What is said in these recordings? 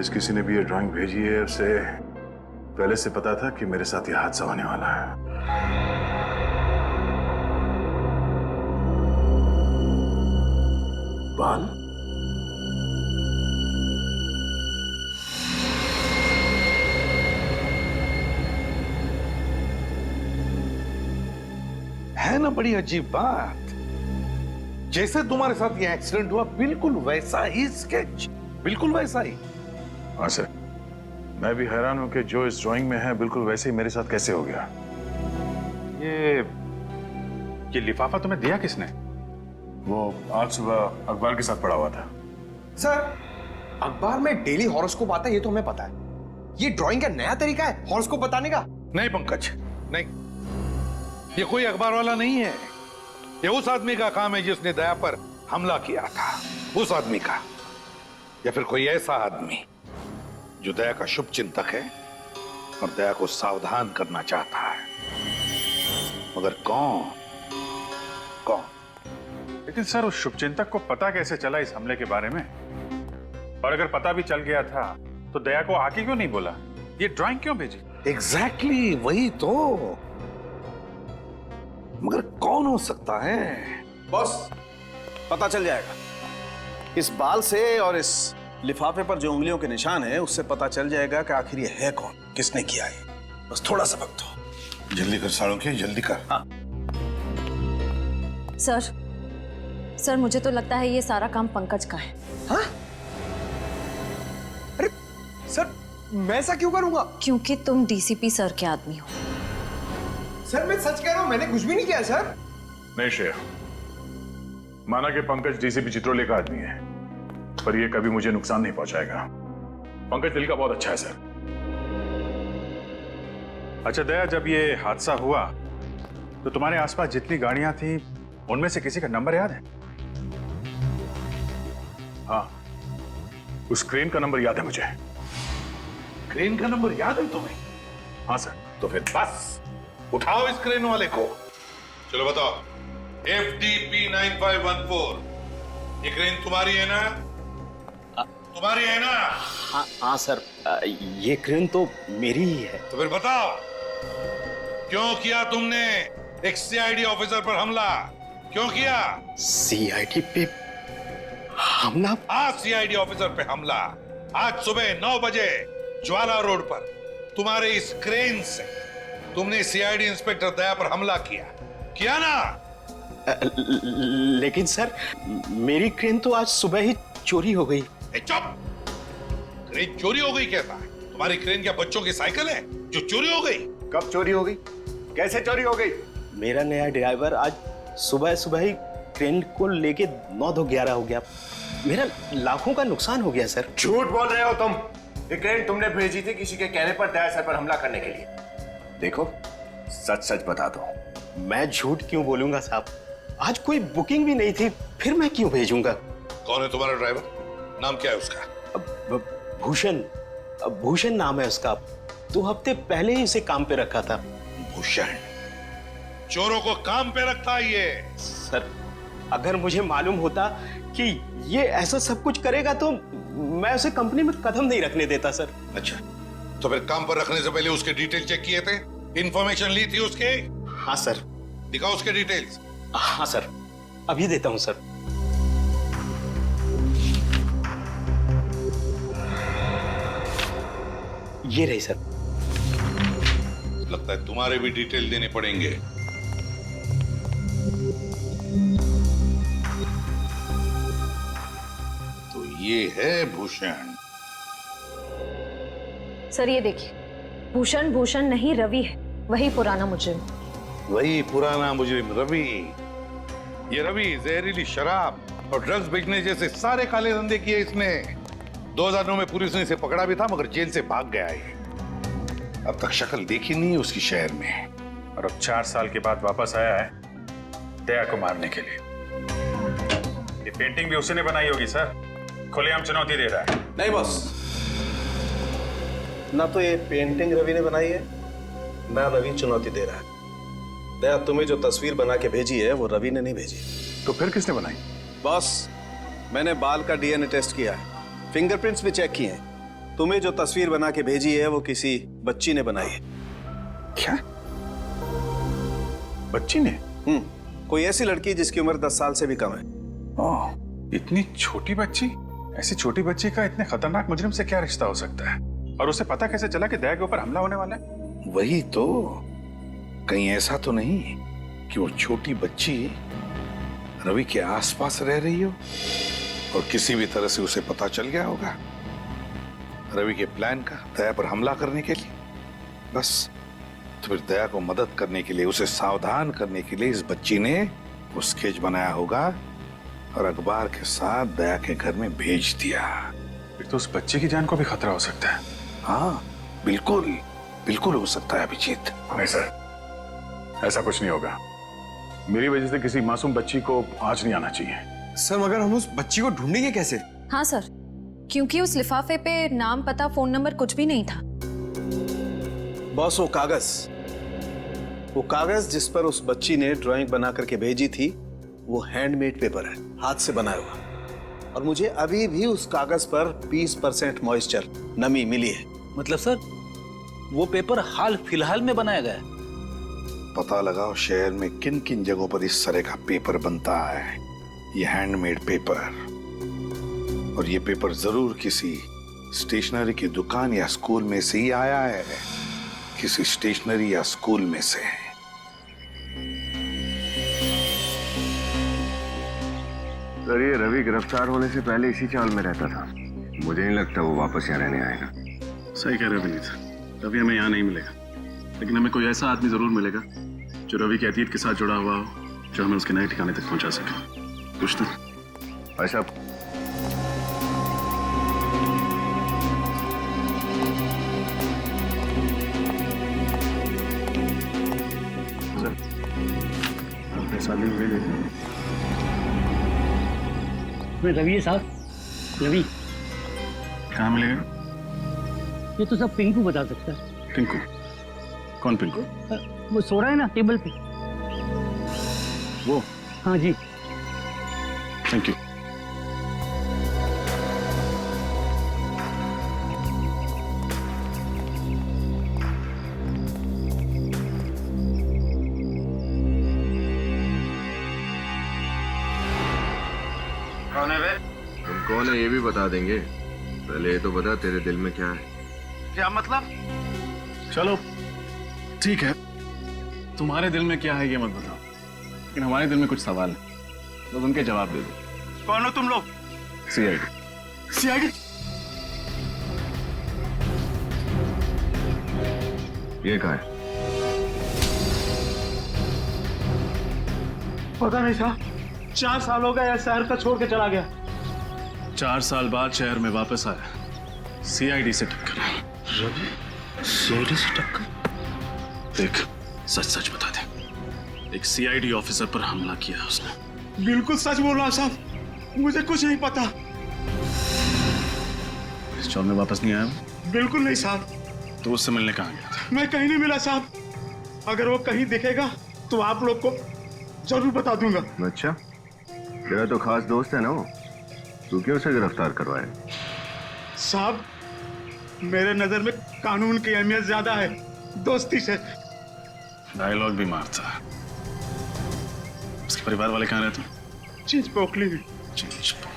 जिस किसी ने भी ये ड्राइंग भेजी है उसे पहले से पता था कि मेरे साथ ये हादसा होने वाला है। बाल है ना बड़ी अजीब बात। जैसे तुम्हारे साथ ये एक्सीडेंट हुआ बिल्कुल वैसा ही स्केच, बिल्कुल वैसा ही। हाँ सर, मैं भी हैरान हूं कि जो इस ड्राइंग में है बिल्कुल वैसे ही मेरे साथ कैसे हो गया। ये लिफाफा तुम्हें दिया किसने? वो आज सुबह अखबार के साथ पड़ा हुआ था। सर, अखबार में डेली हॉरोस्कोप आता है, ये तो हमें पता है। ये ड्राइंग का नया तरीका है हॉरोस्कोप बताने का? नहीं पंकज, नहीं, ये कोई अखबार वाला नहीं है। ये उस आदमी का काम है जिसने दया पर हमला किया था, उस आदमी का। या फिर कोई ऐसा आदमी जो दया का शुभ चिंतक है और दया को सावधान करना चाहता है, मगर कौन? लेकिन सर, उस शुभचिंतक को पता कैसे चला इस हमले के बारे में? और अगर पता भी चल गया था तो दया को आके क्यों नहीं बोला? ये ड्राइंग क्यों भेजी? एग्जैक्टली वही तो। मगर कौन हो सकता है? बॉस, पता चल जाएगा। इस बाल से और इस लिफाफे पर जो उंगलियों के निशान है उससे पता चल जाएगा कि आखिर ये है कौन, किसने किया है। बस थोड़ा सा वक्त दो। जल्दी कर साळुंखे, जल्दी कर। हाँ। सर मुझे तो लगता है ये सारा काम पंकज का है। हाँ? अरे सर, मैं ऐसा क्यों करूंगा? क्योंकि तुम डीसीपी सर के आदमी हो। सर मैं सच कह रहा हूं, मैंने कुछ भी नहीं किया सर। नहीं श्रेया, माना कि पंकज डीसीपी चित्रोले का आदमी है, पर ये कभी मुझे नुकसान नहीं पहुंचाएगा। पंकज दिल का बहुत अच्छा है सर। अच्छा दया, जब ये हादसा हुआ तो तुम्हारे आसपास जितनी गाड़ियां थी उनमें से किसी का नंबर याद है? हाँ, उस क्रेन का नंबर याद है मुझे। क्रेन का नंबर याद है तुम्हें? हाँ सर। तो फिर बस उठाओ इस क्रेन वाले को। चलो बताओ, FDP 9514, ये क्रेन तुम्हारी है ना? तुम्हारी है ना? हाँ सर, ये क्रेन तो मेरी ही है। तो फिर बताओ, क्यों किया तुमने एक CID ऑफिसर पर हमला? क्यों किया? CID पे हमला? आज CID ऑफिसर पे हमला, आज सुबह 9 बजे ज्वाला रोड पर तुम्हारे इस क्रेन से तुमने CID इंस्पेक्टर दया पर हमला किया ना? लेकिन सर, मेरी क्रेन तो आज सुबह ही चोरी हो गई। चुप! क्रेन चोरी हो गई कहता है? तुम्हारी क्रेन क्या बच्चों की साइकिल है जो चोरी हो गई? कब चोरी हो गई? कैसे चोरी हो गई? मेरा नया ड्राइवर आज सुबह सुबह ही क्रेन को लेके 9-11 हो गया। मेरा लाखों का नुकसान हो गया सर। झूठ बोल रहे हो तुम। ये क्रेन तुमने भेजी थी किसी के कहने पर दया सर पर हमला करने के लिए। देखो, सच सच बता दो। मैं झूठ क्यों बोलूंगा साहब? आज कोई बुकिंग भी नहीं थी, फिर मैं क्यों भेजूंगा? कौन है तुम्हारा ड्राइवर? नाम क्या है उसका? भूषण नाम है उसका। 2 हफ्ते पहले ही उसे काम पे रखा था। भूषण चोरों को काम पे रखता है ये? सर, अगर मुझे मालूम होता कि ये ऐसा सब कुछ करेगा तो मैं उसे कंपनी में कदम नहीं रखने देता सर। अच्छा, तो फिर काम पर रखने से पहले उसके डिटेल चेक किए थे? इंफॉर्मेशन ली थी उसके? हाँ सर। दिखाओ उसके डिटेल्स। हाँ सर, अभी देता हूँ सर। ये रही सर। लगता है तुम्हारे भी डिटेल देने पड़ेंगे। तो ये है भूषण। सर ये देखिए, भूषण नहीं रवि है, वही पुराना मुजरिम। वही पुराना मुजरिम रवि। ये रवि जहरीली शराब और ड्रग्स बेचने जैसे सारे काले धंधे किए इसने। 2009 में पुलिस ने इसे पकड़ा भी था, मगर जेल से भाग गया है। अब तक शक्ल देखी नहीं उसकी शहर में, और अब 4 साल के बाद वापस आया है दया को मारने के लिए। ये पेंटिंग भी उसी ने बनाई होगी सर, खुलेआम चुनौती दे रहा है। नहीं बॉस, ना तो ये पेंटिंग रवि ने बनाई है, ना रवि चुनौती दे रहा है। दया, तुम्हें जो तस्वीर बना के भेजी है वो रवि ने नहीं भेजी। तो फिर किसने बनाई? बॉस, मैंने बाल का DNA टेस्ट किया है, फिंगरप्रिंट्स भी चेक किए हैं। तुम्हें जो तस्वीर बना के भेजी है वो किसी बच्ची ने बनाई है। क्या? बच्ची ने? कोई ऐसी लड़की जिसकी उम्र 10 साल से भी कम है। ओह, इतनी छोटी बच्ची? ऐसी छोटी बच्ची का इतने खतरनाक मुजरिम से क्या रिश्ता हो सकता है? और उसे पता कैसे चला कि दया के ऊपर हमला होने वाला है? वही तो, कहीं ऐसा तो नहीं कि वो छोटी बच्ची रवि के आसपास रह रही हो और किसी भी तरह से उसे पता चल गया होगा रवि के प्लान का दया पर हमला करने के लिए। बस तो फिर दया को मदद करने के लिए, उसे सावधान करने के लिए इस बच्ची ने वो स्केच बनाया होगा और अखबार के साथ दया के घर में भेज दिया। फिर तो उस बच्चे की जान को भी खतरा हो सकता है। हाँ, बिल्कुल बिल्कुल हो सकता है अभिजीत। नहीं सर, ऐसा कुछ नहीं होगा। मेरी वजह से किसी मासूम बच्ची को आज नहीं आना चाहिए। सर मगर हम उस बच्ची को ढूंढेंगे कैसे? हाँ सर, क्योंकि उस लिफाफे पे नाम, पता, फोन नंबर कुछ भी नहीं था। बॉस, वो कागज जिस पर उस बच्ची ने ड्राइंग बना करके भेजी थी वो हैंडमेड पेपर है, हाथ से बनाया हुआ। और मुझे अभी भी उस कागज पर 20% मॉइस्चर, नमी मिली है। मतलब सर, वो पेपर हाल फिलहाल में बनाया गया है? पता लगाओ शहर में किन किन जगहों पर इस तरह का पेपर बनता है, ये हैंडमेड पेपर। और ये पेपर जरूर किसी स्टेशनरी की दुकान या स्कूल में से ही आया है, किसी स्टेशनरी या स्कूल में से। सर, ये रवि गिरफ्तार होने से पहले इसी चाल में रहता था। मुझे नहीं लगता वो वापस यहाँ रहने आएगा। सही कह रहे हो विनीत, रवि हमें यहाँ नहीं मिलेगा, लेकिन हमें कोई ऐसा आदमी जरूर मिलेगा जो रवि के अतीत के साथ जुड़ा हुआ हो, जो हमें उसके नए ठिकाने तक पहुंचा सके। कुछ तो भाई साहब, रवि साहब, रवि कहाँ मिलेगा? ये तो सब पिंकू बता सकता है। पिंकू? कौन पिंकू? वो सो रहा है ना टेबल पे। वो? हाँ जी। Thank you. कौन है वे? तुम कौन है ये भी बता देंगे। पहले ये तो बता तेरे दिल में क्या है। क्या मतलब? चलो ठीक है, तुम्हारे दिल में क्या है ये मत बताओ, लेकिन हमारे दिल में कुछ सवाल है, तो उनके जवाब दे दो। कौन हो तुम लोग? सीआईडी। सीआईडी? ये कहाँ है? पता नहीं साहब, 4 साल हो गए शहर का छोड़ के चला गया। 4 साल बाद शहर में वापस आया, सीआईडी से टक्कर। रवि सीआईडी से टक्कर? देख, सच सच बता दे, एक सीआईडी ऑफिसर पर हमला किया है उसने। बिल्कुल सच बोल रहा साहब, मुझे कुछ नहीं पता। इस चौर में वापस नहीं आया वो? बिल्कुल नहीं साहब। तो उससे मिलने कहाँ गया था? मैं कहीं नहीं मिला साहब। अगर वो कहीं दिखेगा तो आप लोग को जरूर बता दूंगा। अच्छा, तेरा तो खास दोस्त है ना वो, तू क्यों उसे गिरफ्तार करवाया? साहब, मेरे नजर में कानून की अहमियत ज्यादा है दोस्ती से। डायलॉग भी मारता है। उसके परिवार वाले कहाँ रहते हैं? चीज पोखली में। चीज पोखली।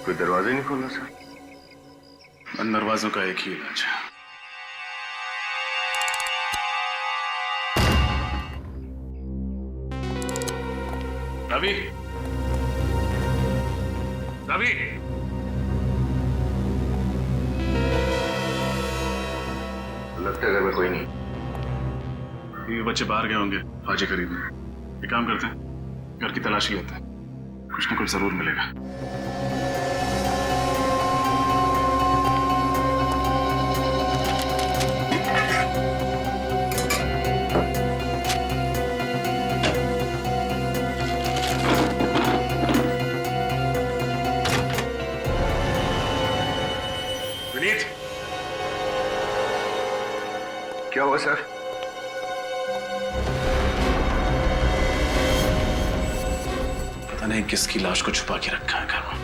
कोई दरवाजा नहीं खोला सर? इन दरवाजों का एक ही इलाज है। रवि, रवि, लगता है घर में कोई नहीं। ये बच्चे बाहर गए होंगे भाजी खरीदने। एक काम करते हैं, घर की तलाशी लेते हैं, कुछ ना कुछ जरूर मिलेगा। क्या हुआ सर? पता नहीं किसकी लाश को छुपा के रखा है घर में।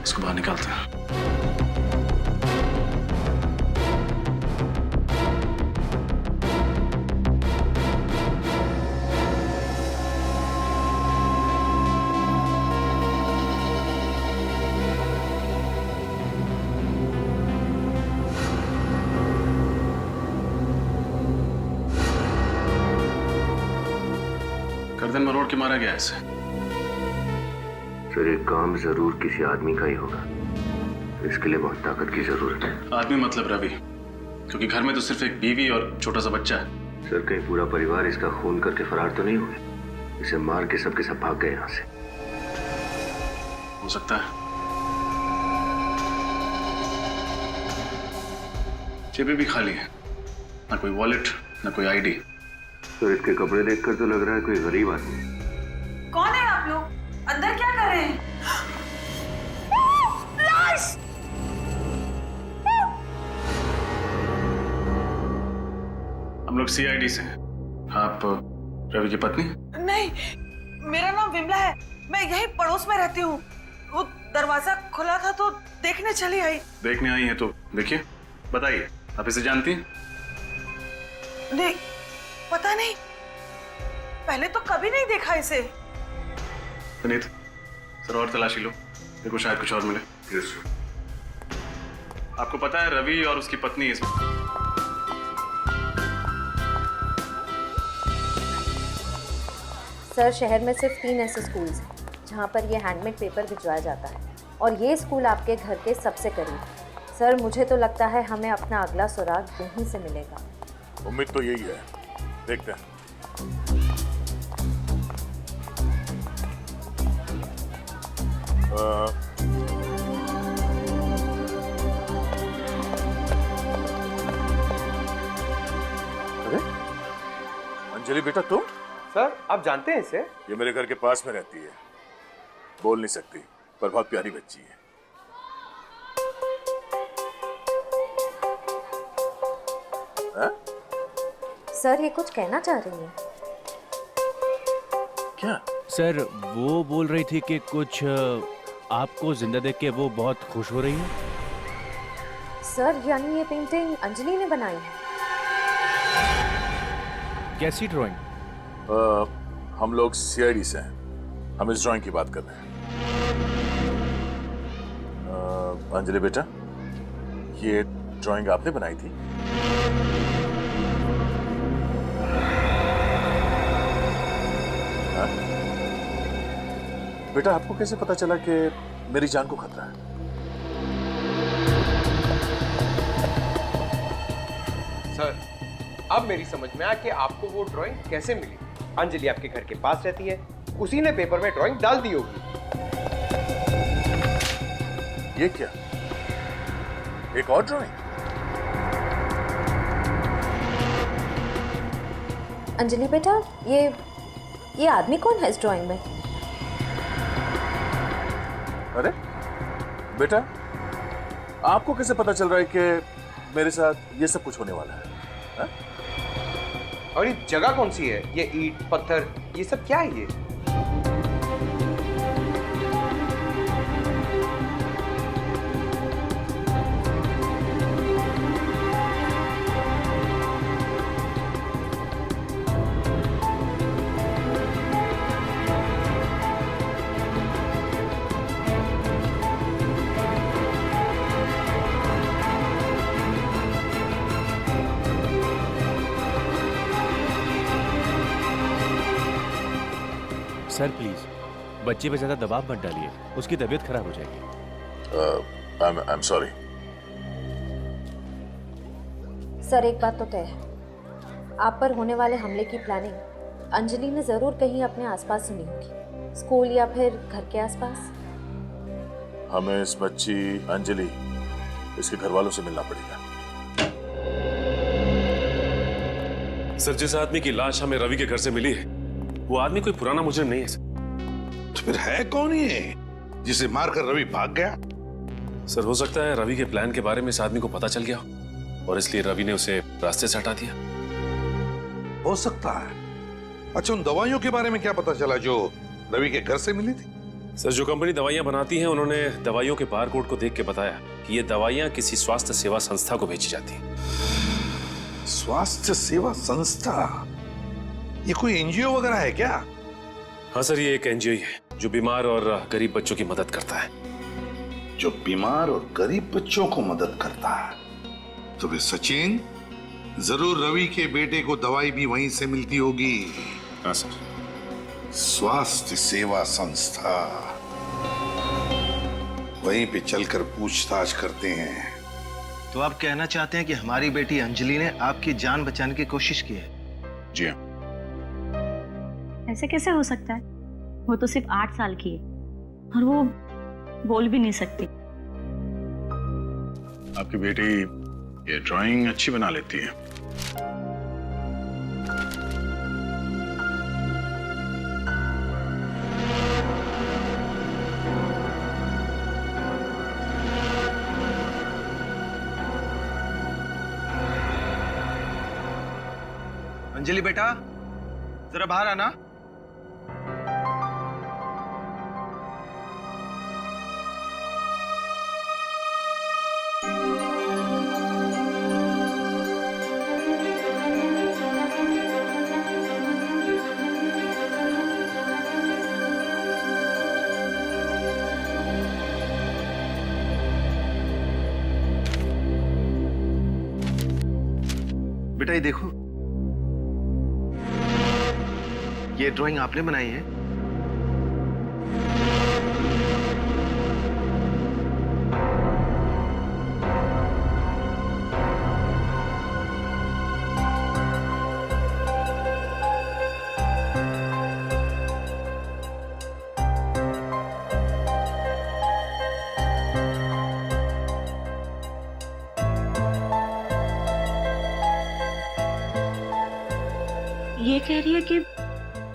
इसको बाहर निकालते हैं। गर्दन मरोड़ के मारा गया इसे। सर ये काम जरूर किसी आदमी का ही होगा, इसके लिए बहुत ताकत की जरूरत है। आदमी मतलब रवि, क्योंकि घर में तो सिर्फ एक बीवी और छोटा सा बच्चा है। सर कहीं पूरा परिवार इसका खून करके फरार तो नहीं हुए? इसे मार के सबके सब भाग गए यहाँ से। हो सकता है। जेबें भी खाली है, ना कोई वॉलेट ना कोई आईडी। सर इसके कपड़े देखकर तो लग रहा है कोई गरीब आदमी। कौन है आप लोग? अंदर क्या कर रहे हैं? लाश! हम लोग सीआईडी से हैं। आप रवि की पत्नी? नहीं, मेरा नाम विमला है। मैं यही पड़ोस में रहती हूँ। वो दरवाजा खुला था तो देखने चली आई। देखने आई हैं तो देखिए, बताइए आप इसे जानती हैं? नहीं, पता नहीं, पहले तो कभी नहीं देखा इसे। पुनीत, सर और तलाशी लो, देखो शायद कुछ और मिले। आपको पता है रवि और उसकी पत्नी इसमें? सर शहर में सिर्फ 3 ऐसे स्कूल्स हैं जहाँ पर ये हैंडमेड पेपर भिजवाया जाता है और ये स्कूल आपके घर के सबसे करीब है। सर मुझे तो लगता है हमें अपना अगला सुराग यहीं से मिलेगा। उम्मीद तो यही है, देखते हैं। अरे अंजलि बेटा तुम? सर आप जानते हैं इसे? ये मेरे घर के पास में रहती है, बोल नहीं सकती पर बहुत प्यारी बच्ची है। सर ये कुछ कहना चाह रही है। क्या? सर वो बोल रही थी कि कुछ आपको जिंदा देख के वो बहुत खुश हो रही है। सर यानी ये पेंटिंग अंजलि ने बनाई है? कैसी ड्राइंग? हम लोग सीआईडी से हैं, हम इस ड्राइंग की बात कर रहे हैं। अंजलि बेटा, ये ड्राइंग आपने बनाई थी? हाँ? बेटा आपको कैसे पता चला कि मेरी जान को खतरा है? सर अब मेरी समझ में आया कि आपको वो ड्राइंग कैसे मिली। अंजलि आपके घर के पास रहती है, उसी ने पेपर में ड्राइंग डाल दी होगी। ये क्या, एक और ड्राइंग? अंजलि बेटा ये आदमी कौन है इस ड्राइंग में? अरे बेटा आपको कैसे पता चल रहा है कि मेरे साथ ये सब कुछ होने वाला है? हा? और ये जगह कौन सी है? ये ईंट पत्थर ये सब क्या है? ये सर प्लीज बच्चे पे ज्यादा दबाव मत डालिए, उसकी तबीयत खराब हो जाएगी। I am sorry. सर एक बात तो तय है, आप पर होने वाले हमले की प्लानिंग अंजलि ने जरूर कहीं अपने आसपास सुनी होगी, स्कूल या फिर घर के आसपास। हमें इस बच्ची अंजलि इसके घर वालों से मिलना पड़ेगा। सर जिस आदमी की लाश हमें रवि के घर से मिली है वो आदमी कोई पुराना मुजरिम नहीं है सर। तो फिर है कौन ये जिसे मारकर रवि भाग गया? सर हो सकता है रवि के प्लान के बारे में इस आदमी को पता चल गया हो। और इसलिए रवि ने उसे रास्ते से हटा दिया। हो सकता है। अच्छा, उन दवाइयों के बारे में क्या पता चला जो रवि के घर से मिली थी? सर, जो कंपनी दवाइयां बनाती है उन्होंने दवाइयों के बारकोड को देख के बताया कि ये दवाइयां किसी स्वास्थ्य सेवा संस्था को भेजी जाती हैं। स्वास्थ्य सेवा संस्था? ये कोई एनजीओ वगैरह है क्या? हाँ सर, ये एक एनजीओ है जो बीमार और गरीब बच्चों की मदद करता है। जो बीमार और गरीब बच्चों को मदद करता है। तो वे सचिन, जरूर रवि के बेटे को दवाई भी वहीं से मिलती होगी। हाँ सर। स्वास्थ्य सेवा संस्था, वहीं पे चलकर पूछताछ करते हैं। तो आप कहना चाहते हैं कि हमारी बेटी अंजलि ने आपकी जान बचाने की कोशिश की है? जी हाँ। ऐसे कैसे हो सकता है? वो तो सिर्फ 8 साल की है और वो बोल भी नहीं सकती। आपकी बेटी ये ड्राइंग अच्छी बना लेती है। अंजलि बेटा, जरा बाहर आना। बेटा ये देखो, ये ड्राइंग आपने बनाई है? ये कह रही है कि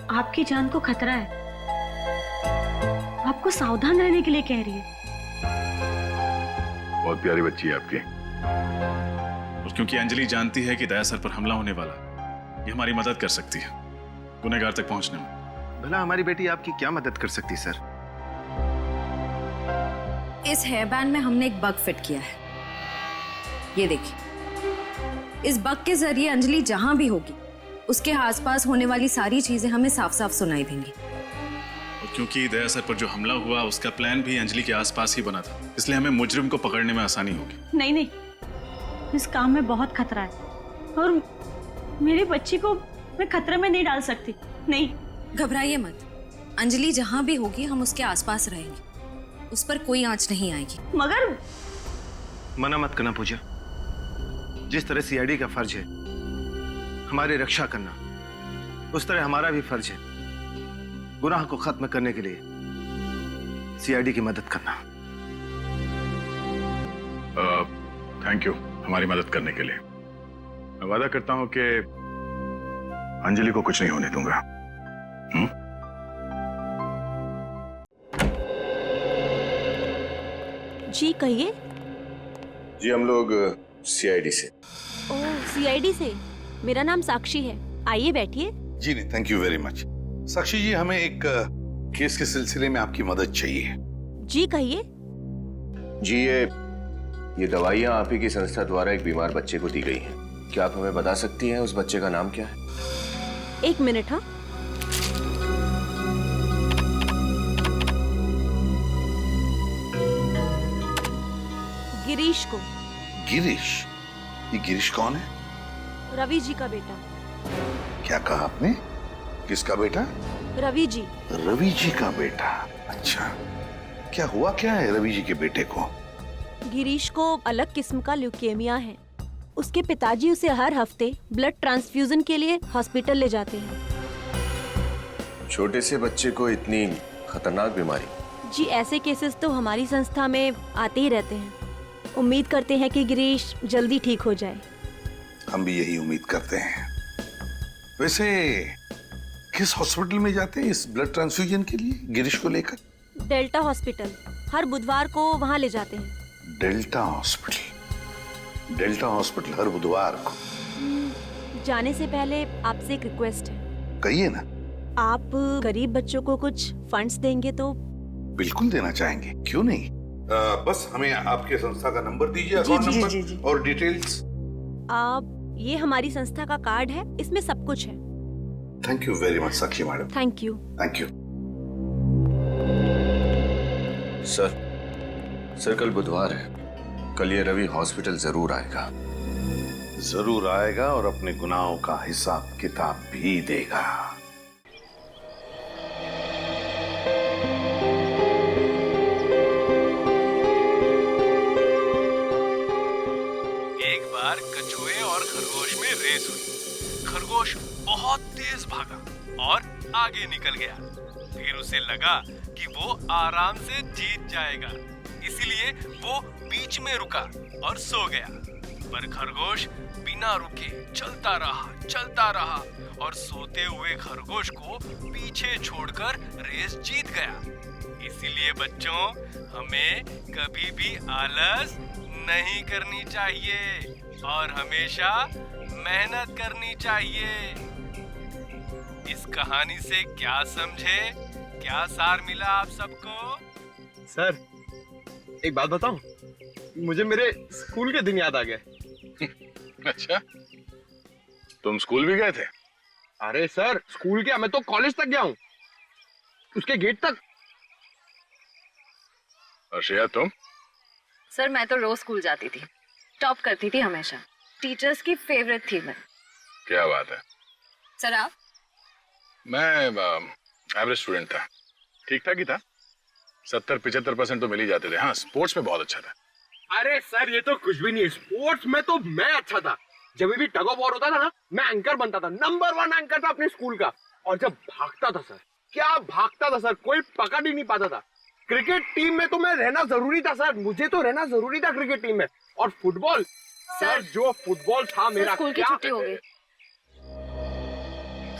आपकी जान को खतरा है, आपको सावधान रहने के लिए कह रही है। बहुत प्यारी बच्ची है आपकी। और क्योंकि अंजलि जानती है कि दया सर पर हमला होने वाला है, ये हमारी मदद कर सकती है गुनहगार तक पहुंचने में। भला हमारी बेटी आपकी क्या मदद कर सकती सर? इस हेयर बैंड में हमने एक बग फिट किया है। ये देखिए, इस बग के जरिए अंजलि जहां भी होगी उसके आसपास होने वाली सारी चीजें हमें साफ साफ सुनाई देंगी। और क्योंकि दया सर पर जो हमला हुआ उसका प्लान भी अंजलि के आसपास ही बना था, इसलिए हमें मुजरिम को पकड़ने में आसानी होगी। नहीं नहीं, इस काम में बहुत खतरा है और मेरी बच्ची को मैं खतरे में नहीं डाल सकती। नहीं, घबराइए मत, अंजलि जहां भी होगी हम उसके आसपास रहेंगे, उस पर कोई आंच नहीं आएगी। मगर मना मत करना पूजा। जिस तरह सीआईडी का फर्ज है हमारी रक्षा करना, उस तरह हमारा भी फर्ज है गुनाह को खत्म करने के लिए सीआईडी की मदद करना। थैंक यू हमारी मदद करने के लिए। मैं वादा करता हूं कि अंजलि को कुछ नहीं होने दूंगा। जी कहिए। जी हम लोग सीआईडी से। ओह, सीआईडी से। मेरा नाम साक्षी है, आइए बैठिए। जी नहीं, थैंक यू वेरी मच। साक्षी जी, हमें एक केस के सिलसिले में आपकी मदद चाहिए। जी कहिए। जी ये दवाइयाँ आप ही की संस्था द्वारा एक बीमार बच्चे को दी गई हैं। क्या आप हमें बता सकती हैं उस बच्चे का नाम क्या है? 1 मिनट। हाँ, गिरीश को। गिरीश? ये गिरीश कौन है? रवि जी का बेटा। क्या कहा आपने? किसका बेटा? रवि जी। रवि जी का बेटा? अच्छा, क्या हुआ क्या है रवि जी के बेटे को? गिरीश को अलग किस्म का ल्यूकेमिया है। उसके पिताजी उसे हर हफ्ते ब्लड ट्रांसफ्यूजन के लिए हॉस्पिटल ले जाते हैं। छोटे से बच्चे को इतनी खतरनाक बीमारी? जी, ऐसे केसेस तो हमारी संस्था में आते ही रहते हैं। उम्मीद करते हैं कि गिरीश जल्दी ठीक हो जाए। हम भी यही उम्मीद करते हैं। वैसे किस हॉस्पिटल में जाते हैं इस ब्लड ट्रांसफ्यूजन के लिए गिरीश को लेकर? डेल्टा हॉस्पिटल, हर बुधवार को वहाँ ले जाते हैं। Delta hospital? डेल्टा हॉस्पिटल हर बुधवार को। जाने से पहले आपसे एक रिक्वेस्ट है। कहिए ना। आप गरीब बच्चों को कुछ फंड्स देंगे तो? बिल्कुल देना चाहेंगे, क्यों नहीं। बस हमें आपके संस्था का नंबर दीजिए, अकाउंट नंबर और डिटेल्स। आप ये हमारी संस्था का कार्ड है, इसमें सब कुछ है। Thank you very much Sakshi madam. Thank you. Thank you. Sir कल बुधवार है, कल ये रवि हॉस्पिटल जरूर आएगा। जरूर आएगा और अपने गुनाहों का हिसाब किताब भी देगा। एक बार कछुए और खरगोश में रेस हुई। खरगोश बहुत तेज भागा और आगे निकल गया। फिर उसे लगा कि वो आराम से जीत जाएगा, इसलिए वो बीच में रुका और सो गया। पर खरगोश बिना रुके चलता रहा और सोते हुए खरगोश को पीछे छोड़कर रेस जीत गया। इसीलिए बच्चों, हमें कभी भी आलस नहीं करनी चाहिए और हमेशा मेहनत करनी चाहिए। इस कहानी से क्या समझे, क्या सार मिला आप सबको? सर एक बात बताऊं, मुझे मेरे स्कूल के दिन याद आ गए। अच्छा, तुम स्कूल भी गए थे? अरे सर, स्कूल क्या, मैं तो कॉलेज तक गया हूँ, उसके गेट तक। और श्रेया तुम? सर मैं तो रोज स्कूल जाती थी, टॉप करती थी हमेशा, टीचर्स की फेवरेट थी मैं। क्या बात है। सर आप? मैं एवरेज स्टूडेंट था, ठीक ठाक ही था, 70-75% तो मिल ही जाते थे। हाँ, स्पोर्ट्स में बहुत अच्छा था। अरे सर ये तो कुछ भी नहीं है, स्पोर्ट्स में तो मैं अच्छा था। जब भी टग ऑफ वॉर होता था ना, मैं एंकर बनता था, नंबर 1 एंकर था अपने स्कूल का। और जब भागता था सर, क्या भागता था सर, कोई पकड़ ही नहीं पाता था। क्रिकेट टीम में तो मैं रहना जरूरी था सर, मुझे तो रहना जरूरी था क्रिकेट टीम में। और फुटबॉल सर, जो फुटबॉल था मेरा, स्कूल की छुट्टी हो गई।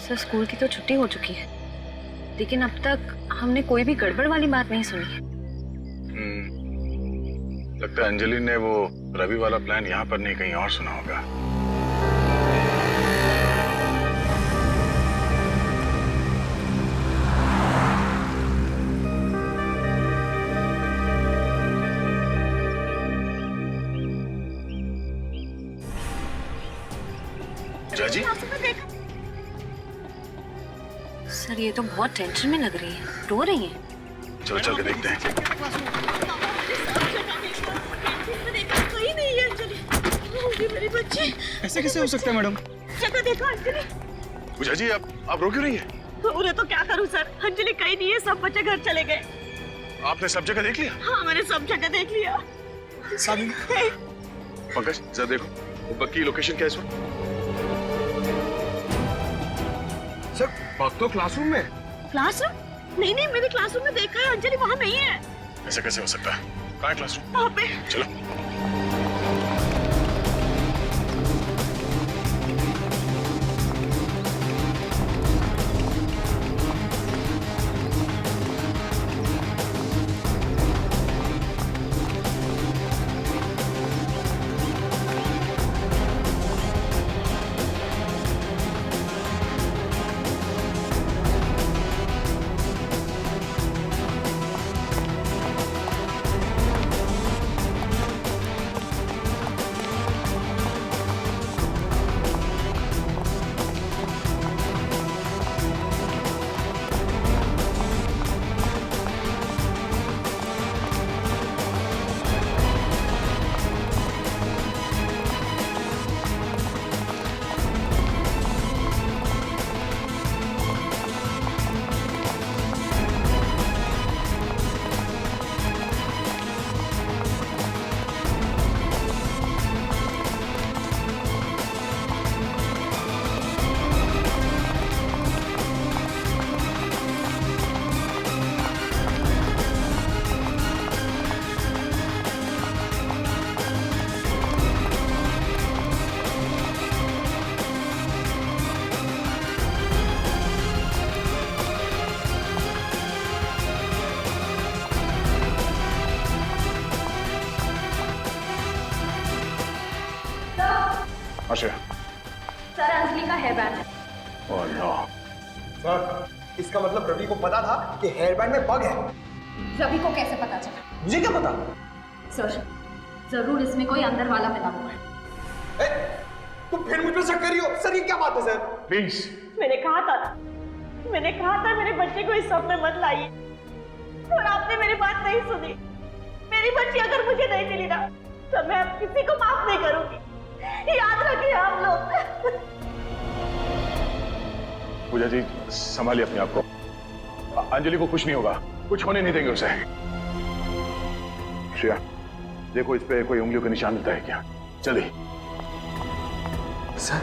सर स्कूल की तो छुट्टी हो चुकी है, लेकिन अब तक हमने कोई भी गड़बड़ वाली बात नहीं सुनी। लगता है अंजलि ने वो रवि वाला प्लान यहाँ पर नहीं कहीं और सुना होगा। जाजी? सर ये तो बहुत टेंशन में लग रही है, रो रही है। चलो चल के देखते हैं। कहीं नहीं है अंजलि, मेरी बच्ची। ऐसे कैसे हो सकता है मैडम? जगह देखो अंजलि। जाजी आप रो क्यों रही है? उन्हें तो क्या करूं सर, अंजलि कहीं नहीं है, सब बच्चे घर चले गए। आपने सब जगह देख लिया? हाँ मैंने सब जगह देख लिया। पंकज जरा देखो, वो बग की लोकेशन क्या है इस वक्त? सर बग तो क्लासरूम में। क्लासरूम? नहीं नहीं, मैंने क्लासरूम में देखा है, अंजलि वहाँ नहीं है। ऐसा कैसे हो सकता है? कहाँ है क्लासरूम? वहाँ पे। चलो। आश्रय। सर अंजलि का हेयर बैंड है। Oh no. सर इसका मतलब रवि को पता था कि हेयर बैंड में बग है। रवि को कैसे पता चला? मुझे क्या पता? सर जरूर इसमें कोई अंदर वाला मिला हुआ है। तुम फिर मुझ पर शक कर रही हो? सर ये क्या बात है सर? प्लीज। मैंने कहा था मेरे बच्चे को इस सब में मत लाइए, और आपने मेरी बात नहीं सुनी। मेरी बच्ची अगर मुझे नहीं मिली ना तो मैं अब किसी को माफ नहीं करूंगी, याद रखिए आप लोग। पूजा जी संभालिए अपने आप को। अंजलि को कुछ नहीं होगा, कुछ होने नहीं देंगे उसे। श्रेया देखो इस पे कोई उंगलियों का निशान मिलता है क्या? जल्दी। सर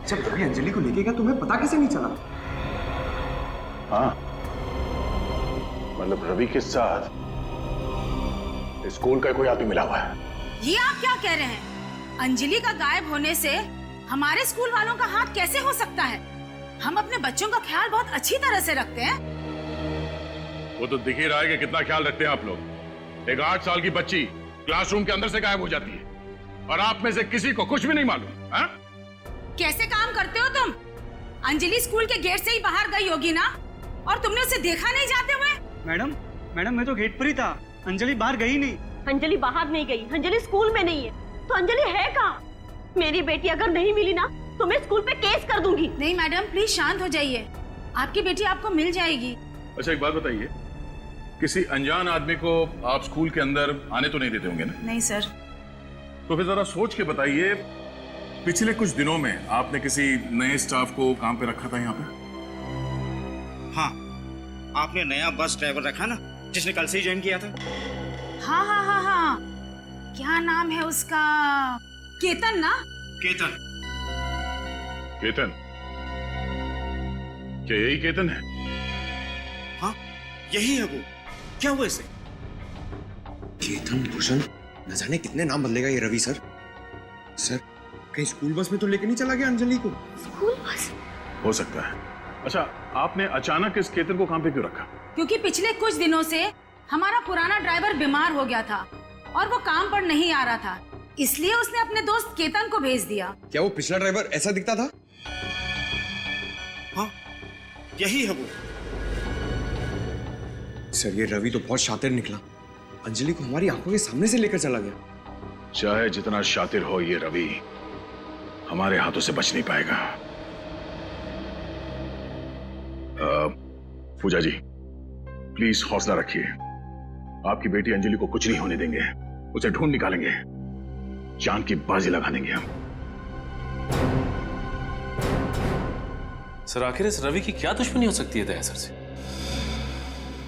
जब रवि अंजलि को लेके गया तुम्हें पता कैसे नहीं चला? हाँ मतलब रवि के साथ स्कूल का कोई आदमी मिला हुआ है। ये आप क्या कह रहे हैं? अंजलि का गायब होने से हमारे स्कूल वालों का हाथ कैसे हो सकता है? हम अपने बच्चों का ख्याल बहुत अच्छी तरह से रखते हैं। वो तो दिख ही रहा है कि कितना ख्याल रखते हैं आप लोग। एक 8 साल की बच्ची क्लासरूम के अंदर से गायब हो जाती है और आप में से किसी को कुछ भी नहीं मालूम। हाँ? कैसे काम करते हो तुम? अंजलि स्कूल के गेट से ही बाहर गई होगी ना, और तुमने उसे देखा नहीं जाते हुए? मैडम मैं तो गेट पर ही था, अंजलि बाहर गई नहीं। अंजलि बाहर नहीं गई, अंजलि स्कूल में नहीं है, तो अंजलि है कहाँ? मेरी बेटी अगर नहीं मिली ना तो मैं स्कूल पे केस कर दूंगी। नहीं मैडम प्लीज शांत हो जाइए, आपकी बेटी आपको मिल जाएगी। अच्छा एक बात बताइए, किसी अनजान आदमी को आप स्कूल के अंदर आने तो नहीं देते होंगे ना? नहीं सर। तो फिर जरा सोच के बताइए, पिछले कुछ दिनों में आपने किसी नए स्टाफ को काम पे रखा था यहाँ पे? हाँ, आपने नया बस ड्राइवर रखा ना, जिसने कल से ही ज्वाइन किया था। हाँ, क्या नाम है उसका? केतन ना? केतन। क्या यही केतन है? हाँ यही है वो। क्या हुआ इसे? केतन भूषण, न जाने कितने नाम बदलेगा ये रवि सर। सर कहीं स्कूल बस में तो लेके नहीं चला गया अंजलि को? School bus? हो सकता है। अच्छा आपने अचानक इस केतन को काम पे क्यों रखा? क्योंकि पिछले कुछ दिनों से हमारा पुराना ड्राइवर बीमार हो गया था और वो काम पर नहीं आ रहा था, इसलिए उसने अपने दोस्त केतन को भेज दिया। क्या वो पिछला ड्राइवर ऐसा दिखता था? हाँ यही है वो। सर ये रवि तो बहुत शातिर निकला, अंजलि को हमारी आंखों के सामने से लेकर चला गया। चाहे जितना शातिर हो ये रवि, हमारे हाथों से बच नहीं पाएगा। पूजा जी प्लीज हौसला रखिए, आपकी बेटी अंजलि को कुछ नहीं होने देंगे, उसे ढूंढ निकालेंगे, जान की बाजी लगा देंगे हम। सर आखिर इस रवि की क्या दुश्मनी हो सकती है दया सर से?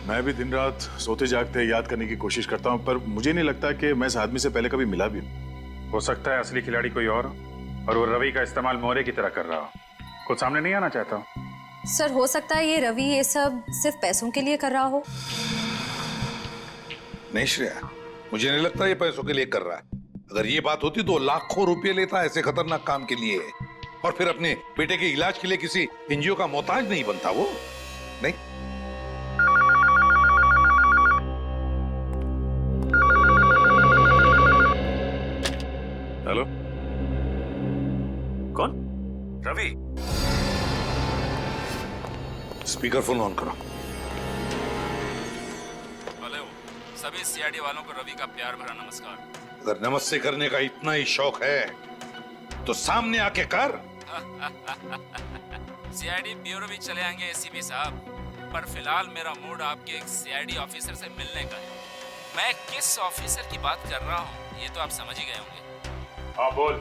मैं भी दिन रात सोते जागते याद करने की कोशिश करता हूं, पर मुझे नहीं लगता कि मैं इस आदमी से पहले कभी मिला भी हूं। हो सकता है असली खिलाड़ी कोई और वो रवि का इस्तेमाल मोहरे की तरह कर रहा हो, कुछ सामने नहीं आना चाहता हूं। सर हो सकता है ये रवि ये सब सिर्फ पैसों के लिए कर रहा हो। नहीं श्रेया, मुझे नहीं लगता ये पैसों के लिए कर रहा है। अगर ये बात होती तो लाखों रुपए लेता ऐसे खतरनाक काम के लिए, और फिर अपने बेटे के इलाज के लिए किसी एनजीओ का मोहताज नहीं बनता वो। नहीं हेलो कौन? रवि, स्पीकर फोन ऑन करो। हेलो सभी सीआईडी वालों को रवि का प्यार भरा नमस्कार। अगर नमस्ते करने का इतना ही शौक है तो सामने आके कर। सीआईडी ब्यूरो भी चले आएंगे एसीपी साहब, पर फिलहाल मेरा मूड आपके एक सीआईडी ऑफिसर से मिलने का है। मैं किस ऑफिसर की बात कर रहा हूँ ये तो आप समझ ही गए होंगे। हाँ बोल।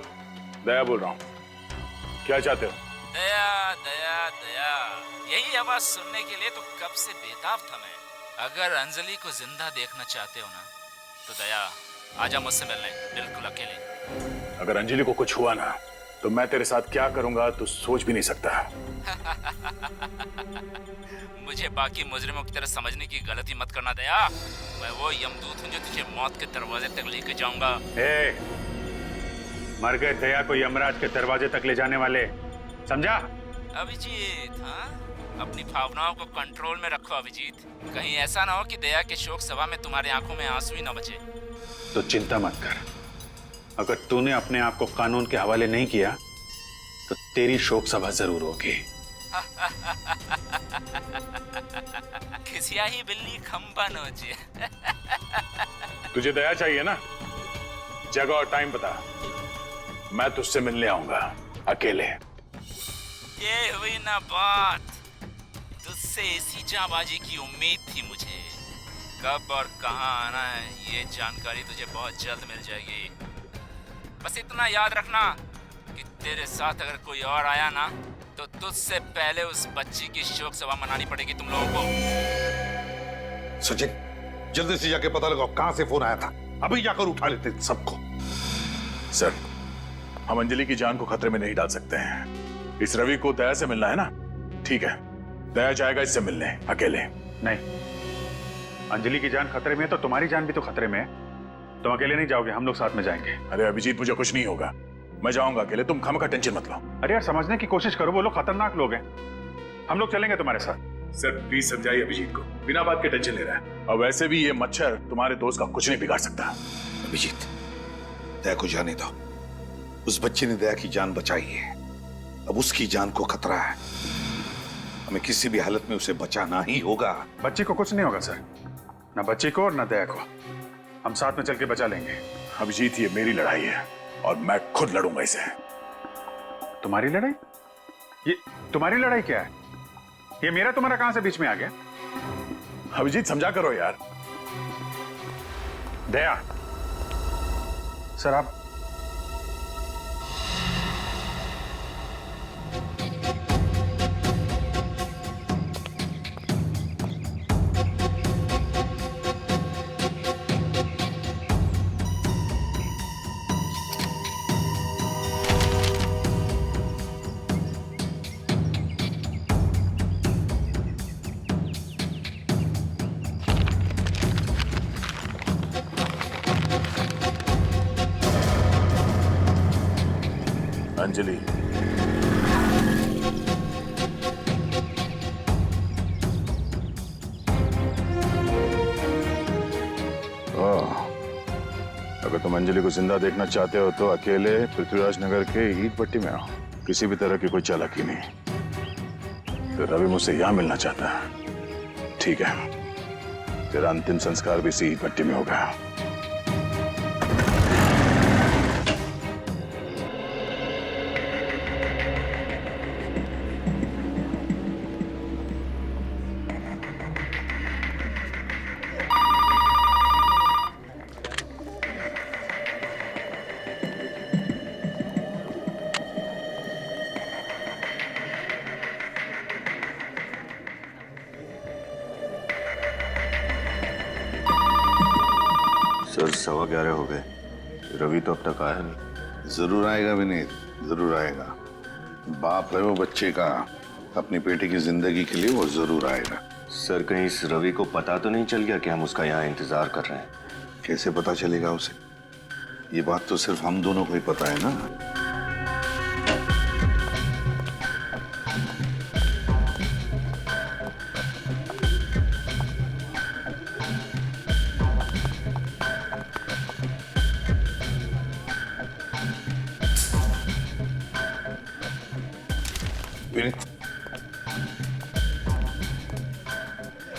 दया बोल रहा हूँ, क्या चाहते हो? दया दया दया, यही आवाज सुनने के लिए तो कब से बेताब था मैं। अगर अंजलि को जिंदा देखना चाहते हो ना तो दया आजा मुझसे मिलने, बिल्कुल अकेले। अगर अंजलि को कुछ हुआ ना तो मैं तेरे साथ क्या करूंगा तो सोच भी नहीं सकता। मुझे बाकी मुजरिमों की तरह समझने की गलती मत करना दया। मैं वो यमदूत हूँ जो तुझे मौत के दरवाजे तक लेके जाऊंगा। मर गए दया को यमराज के दरवाजे तक ले जाने वाले, समझा? अभिजीत, हाँ अपनी भावनाओं को कंट्रोल में रखो अभिजीत, कहीं ऐसा ना हो कि दया के शोक सभा में तुम्हारी आंखों में आंसू ही ना बचे। तो चिंता मत कर, अगर तूने अपने आप को कानून के हवाले नहीं किया तो तेरी शोक सभा जरूर होगी। खिसिया ही बिल्ली खंबा नोचे। तुझे दया चाहिए ना? जगह और टाइम बता, मैं तुझसे मिलने आऊंगा अकेले। ये हुई ना बात। तुझसे इसी जाबाजी की उम्मीद थी मुझे। कब और कहां आना है ये जानकारी तुझे बहुत जल्द मिल जाएगी। बस इतना याद रखना कि तेरे साथ अगर कोई और आया ना तो तुझसे पहले उस बच्ची की शोक सभा मनानी पड़ेगी तुम लोगों को। सचिन, जल्दी से जाके पता लगाओ कहां से फोन आया था। अभी जाकर उठा लेते सबको। सर, हम अंजलि की जान को खतरे में नहीं डाल सकते हैं। इस रवि को दया से मिलना है ना? ठीक है, दया जाएगा इससे मिलने अकेले। नहीं, अंजलि की जान खतरे में है तो तुम्हारी जान भी तो खतरे में है। तुम अकेले नहीं जाओगे, हम लोग साथ में जाएंगे। अरे अभिजीत, मुझे कुछ नहीं होगा, मैं जाऊंगा अकेले, तुम खामखा टेंशन मत लो। अरे यार, समझने की कोशिश करो, वो लोग खतरनाक लोग हैं। हम लोग चलेंगे तुम्हारे साथ। सर प्लीज समझाइए अभिजीत को, बिना बात के टेंशन ले रहा है। और वैसे भी ये मच्छर तुम्हारे दोस्त का कुछ नहीं बिगाड़ सकता। अभिजीत, दया को जाने दो। उस बच्चे ने दया की जान बचाई है, अब उसकी जान को खतरा है। हमें किसी भी हालत में उसे बचाना ही होगा। बच्चे को कुछ नहीं होगा सर, ना बच्चे को और ना दया को। हम साथ में चल के बचा लेंगे। अभिजीत, ये मेरी लड़ाई है और मैं खुद लड़ूंगा इसे। तुम्हारी लड़ाई? ये तुम्हारी लड़ाई क्या है? ये मेरा तुम्हारा कहां से बीच में आ गया? अभिजीत समझा करो यार। दया, सर आप अंजलि, अगर तुम अंजलि को जिंदा देखना चाहते हो तो अकेले पृथ्वीराज नगर के ईट भट्टी में आओ। किसी भी तरह की कोई चालाकी नहीं। तो रवि मुझसे यहां मिलना चाहता है, ठीक है, तेरा अंतिम संस्कार भी इसी ईट भट्टी में होगा। सर 11:15 हो गए, रवि तो अब तक आया नहीं। जरूर आएगा विनीत, जरूर आएगा। बाप है वो बच्चे का, अपनी बेटे की जिंदगी के लिए वो जरूर आएगा। सर कहीं इस रवि को पता तो नहीं चल गया कि हम उसका यहाँ इंतजार कर रहे हैं? कैसे पता चलेगा उसे? ये बात तो सिर्फ हम दोनों को ही पता है ना।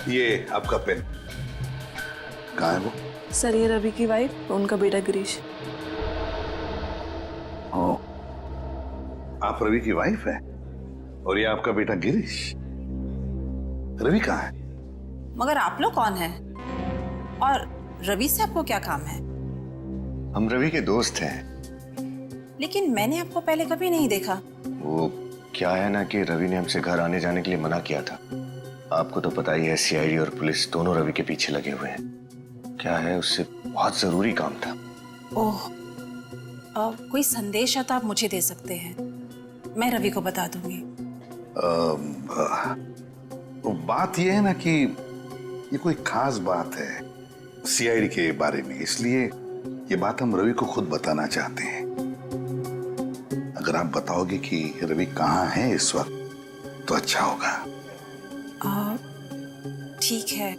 ये आपका पेन कहाँ है वो? सर ये रवि की वाइफ, उनका बेटा गिरीश। ओ, आप रवि की वाइफ है और ये आपका बेटा गिरीश। रवि कहाँ है? मगर आप लोग कौन हैं? और रवि से आपको क्या काम है? हम रवि के दोस्त हैं। लेकिन मैंने आपको पहले कभी नहीं देखा। वो क्या है ना कि रवि ने हमसे घर आने जाने के लिए मना किया था। आपको तो पता ही है, सीआईडी और पुलिस दोनों रवि के पीछे लगे हुए हैं। क्या है, उससे बहुत जरूरी काम था। ओह, कोई संदेश है तो आप मुझे दे सकते हैं, मैं रवि को बता दूंगी। बात यह है ना कि ये कोई खास बात है सीआईडी के बारे में, इसलिए ये बात हम रवि को खुद बताना चाहते हैं। अगर आप बताओगे कि रवि कहाँ है इस वक्त तो अच्छा होगा। ठीक है।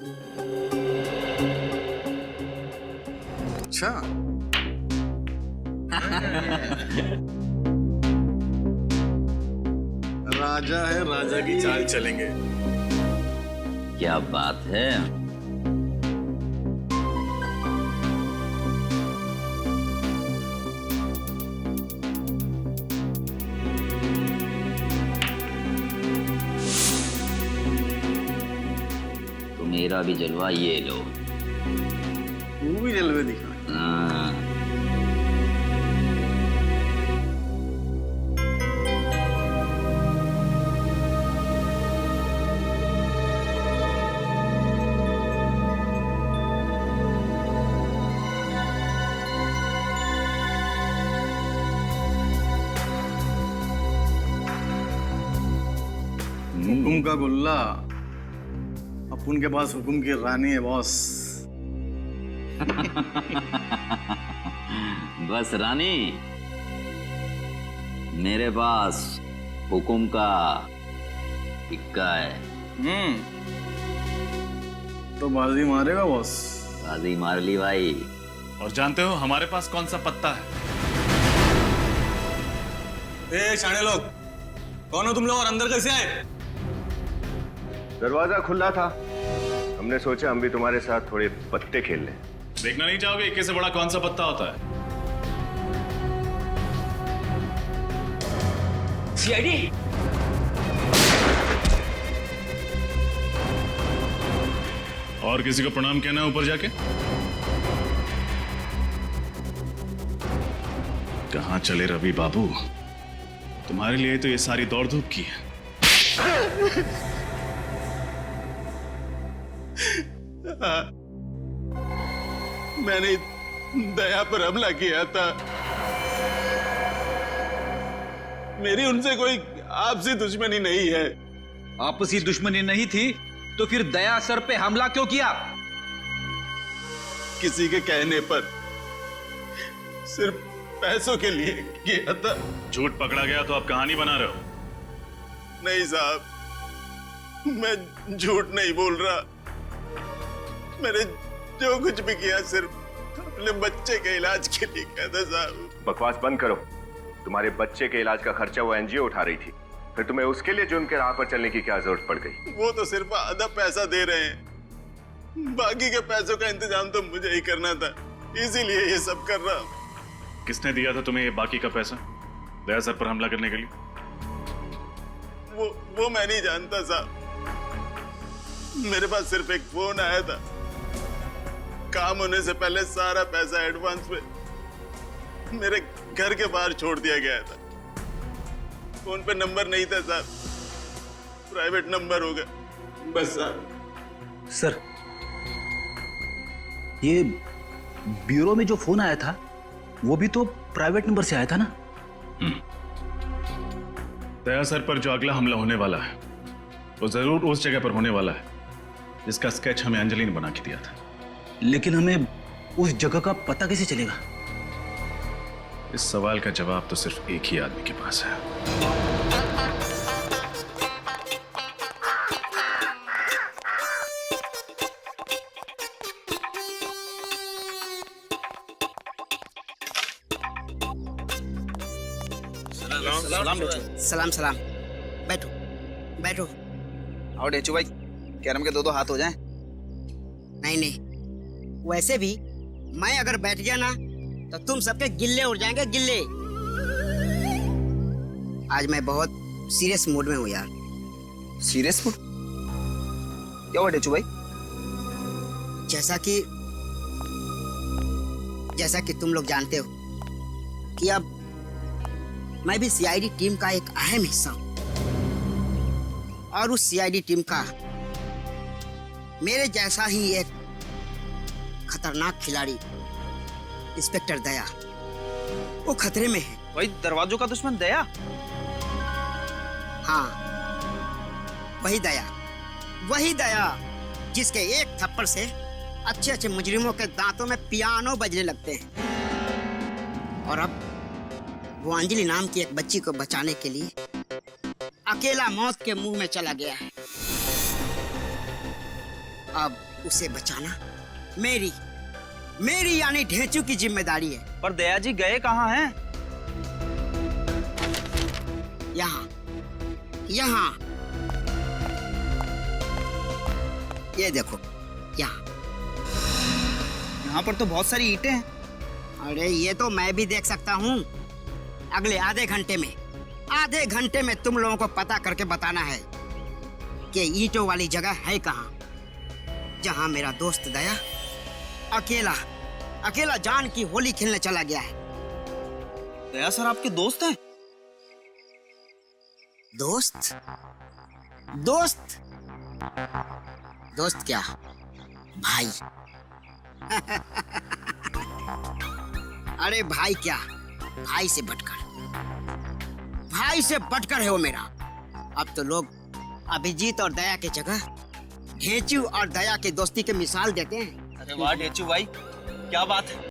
अच्छा राजा है, राजा की चाल चलेंगे। क्या बात है। तो मेरा भी जलवा ये लो। तू भी जलवे दिखा। हाँ। हुकुम का गुल्ला, अपन के पास हुकुम की रानी है बॉस। बस रानी, मेरे पास हुकुम का इक्का है। तो बाजी मारेगा बॉस? बाजी मार ली भाई। और जानते हो हमारे पास कौन सा पत्ता है? ए शाणे लोग, कौन हो तुम लोग और अंदर कैसे आए? दरवाजा खुला था, हमने सोचा हम भी तुम्हारे साथ थोड़े पत्ते खेल लें। देखना नहीं चाहोगे इक्के से बड़ा कौन सा पत्ता होता है? सीआईडी। और किसी को प्रणाम कहना है ऊपर जाके? कहाँ चले रवि बाबू? तुम्हारे लिए तो ये सारी दौड़ धूप की है। मैंने दया पर हमला किया था। मेरी उनसे कोई आपसी दुश्मनी नहीं है। आपसी दुश्मनी नहीं थी तो फिर दया सर पे हमला क्यों किया? किसी के कहने पर, सिर्फ पैसों के लिए किया था। झूठ पकड़ा गया तो आप कहानी बना रहे हो? नहीं साहब, मैं झूठ नहीं बोल रहा। मैंने जो कुछ भी किया सिर्फ अपने बच्चे के इलाज के लिए किया था साहब। बकवास बंद करो। तुम्हारे बच्चे के इलाज का खर्चा वो एनजीओ उठा रही थी, फिर तुम्हें उसके लिए जुर्म के राह पर चलने की क्या जरूरत पड़ गई? वो तो सिर्फ आधा पैसा दे रहे हैं, बाकी के पैसों का इंतजाम तो मुझे ही करना था, इसीलिए ये सब कर रहा हूं। किसने दिया था तुम्हें ये बाकी का पैसा दया सर पर हमला करने के लिए? वो मैं नहीं जानता साहब। मेरे पास सिर्फ एक फोन आया था, काम होने से पहले सारा पैसा एडवांस में मेरे घर के बाहर छोड़ दिया गया था। फोन पे नंबर नहीं था साहब, प्राइवेट नंबर होगा बस साहब। सर, ये ब्यूरो में जो फोन आया था वो भी तो प्राइवेट नंबर से आया था ना? दया सर पर जो अगला हमला होने वाला है वो जरूर उस जगह पर होने वाला है जिसका स्केच हमें अंजलि ने बना के दिया था। लेकिन हमें उस जगह का पता कैसे चलेगा? इस सवाल का जवाब तो सिर्फ एक ही आदमी के पास है। सलाम सलाम। बैठो बैठो। और डेचू भाई, कैरम के दो हाथ हो जाएं। नहीं नहीं, वैसे भी मैं अगर बैठ गया ना तो तुम सबके गिल्ले उड़ जाएंगे, गिल्ले। आज मैं बहुत सीरियस मूड में हूँ यार। Serious mood? क्या हुआ डेचू भाई? जैसा कि तुम लोग जानते हो कि अब मैं भी सीआईडी टीम का एक अहम हिस्सा हूं, और उस सीआईडी टीम का मेरे जैसा ही एक खतरनाक खिलाड़ी इंस्पेक्टर दया, वो खतरे में है। वही दरवाजों का दुश्मन दया? हाँ, वही दया जिसके एक थप्पड़ से अच्छे अच्छे मुजरिमों के दांतों में पियानो बजने लगते हैं। और अब वो अंजलि नाम की एक बच्ची को बचाने के लिए अकेला मौत के मुंह में चला गया है। अब उसे बचाना मेरी यानी ढेंचू की जिम्मेदारी है। पर दया जी गए कहाँ हैं? यहाँ, ये देखो यहाँ। यहाँ पर तो बहुत सारी ईंटें हैं। अरे ये तो मैं भी देख सकता हूँ। अगले आधे घंटे में तुम लोगों को पता करके बताना है कि ईंटों वाली जगह है कहाँ, जहाँ मेरा दोस्त दया अकेला जान की होली खेलने चला गया है। दया सर आपके दोस्त हैं? दोस्त क्या भाई? अरे भाई क्या, भाई से बढ़कर है वो मेरा। अब तो लोग अभिजीत और दया की जगह ढेंचू और दया की दोस्ती की मिसाल देते हैं। अरे वाह ढेंचू भाई, क्या बात है।